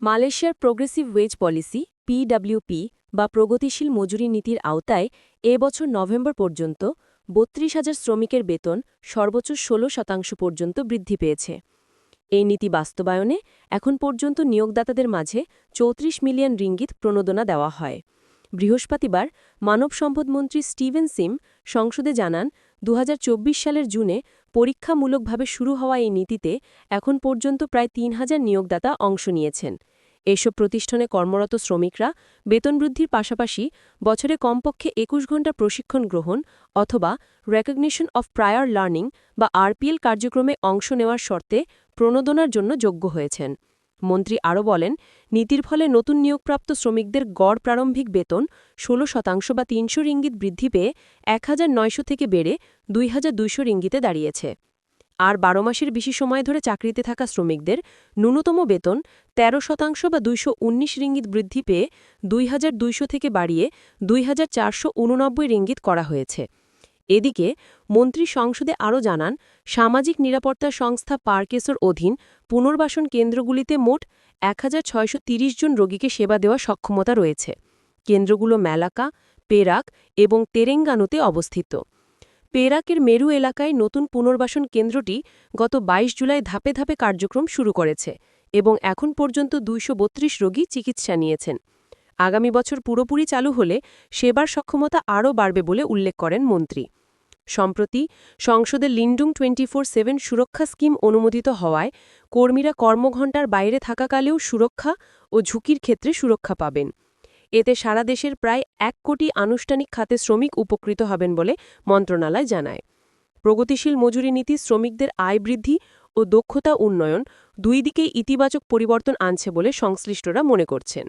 মালয়েশিয়ার progressive wedge policy পিডব্লিউপি বা প্রগতিশীল মজুরি নীতির আওতায় এ বছর নভেম্বর পর্যন্ত ৩২,০০০ শ্রমিকের বেতন সর্বোচ্চ ১৬% পর্যন্ত বৃদ্ধি পেয়েছে। এই নীতি বাস্তবায়নে এখন পর্যন্ত নিয়োগদাতাদের মাঝে ৩৪ মিলিয়ন রিঙ্গিত প্রণোদনা দেওয়া হয়। বৃহস্পতিবার মানব সম্পদমন্ত্রী স্টিভেন সিম সংসদে জানান ২০২৪ সালের জুনে পরীক্ষামূলকভাবে শুরু হওয়া এই নীতিতে এখন পর্যন্ত প্রায় ৩,০০০ নিয়োগদাতা অংশ নিয়েছেন। এসব প্রতিষ্ঠানে কর্মরত শ্রমিকরা বেতন বৃদ্ধির পাশাপাশি বছরে কমপক্ষে ২১ ঘণ্টা প্রশিক্ষণ গ্রহণ অথবা রেকগনিশন অফ প্রায়র লার্নিং বা আরপিএল কার্যক্রমে অংশ নেওয়ার শর্তে প্রণোদনার জন্য যোগ্য হয়েছেন। মন্ত্রী আরও বলেন, নীতির ফলে নতুন নিয়োগপ্রাপ্ত শ্রমিকদের গড় প্রারম্ভিক বেতন ১৬% বা ৩০০ রিঙ্গিত বৃদ্ধি পেয়ে ১,৯০০ থেকে বেড়ে ২,২০০ রিঙ্গিতে দাঁড়িয়েছে। আর ১২ মাসের বেশি সময় ধরে চাকরিতে থাকা শ্রমিকদের ন্যূনতম বেতন ১৩% বা ২১৯ রিঙ্গিত বৃদ্ধি পেয়ে ২,২০০ থেকে বাড়িয়ে ২,৪৮৯ রিঙ্গিত করা হয়েছে। এদিকে মন্ত্রী সংসদে আরও জানান, সামাজিক নিরাপত্তা সংস্থা পারকেসর অধীন পুনর্বাসন কেন্দ্রগুলিতে মোট ১,৬৩০ জন রোগীকে সেবা দেওয়ার সক্ষমতা রয়েছে। কেন্দ্রগুলো ম্যালাকা, পেরাক এবং তেরেঙ্গানুতে অবস্থিত। পেরাকের মেরু এলাকায় নতুন পুনর্বাসন কেন্দ্রটি গত ২২ জুলাই ধাপে ধাপে কার্যক্রম শুরু করেছে এবং এখন পর্যন্ত ২৩২ রোগী চিকিৎসা নিয়েছেন। আগামী বছর পুরোপুরি চালু হলে সেবার সক্ষমতা আরও বাড়বে বলে উল্লেখ করেন মন্ত্রী। সম্প্রতি সংসদে লিন্ডুং 24/7 সুরক্ষা স্কিম অনুমোদিত হওয়ায় কর্মীরা কর্মঘণ্টার বাইরে থাকাকালেও সুরক্ষা ও ঝুঁকির ক্ষেত্রে সুরক্ষা পাবেন। এতে সারা দেশের প্রায় ১ কোটি আনুষ্ঠানিক খাতে শ্রমিক উপকৃত হবেন বলে মন্ত্রণালয় জানায়। প্রগতিশীল মজুরি নীতি শ্রমিকদের আয় বৃদ্ধি ও দক্ষতা উন্নয়ন দুই দিকেই ইতিবাচক পরিবর্তন আনছে বলে সংশ্লিষ্টরা মনে করছেন।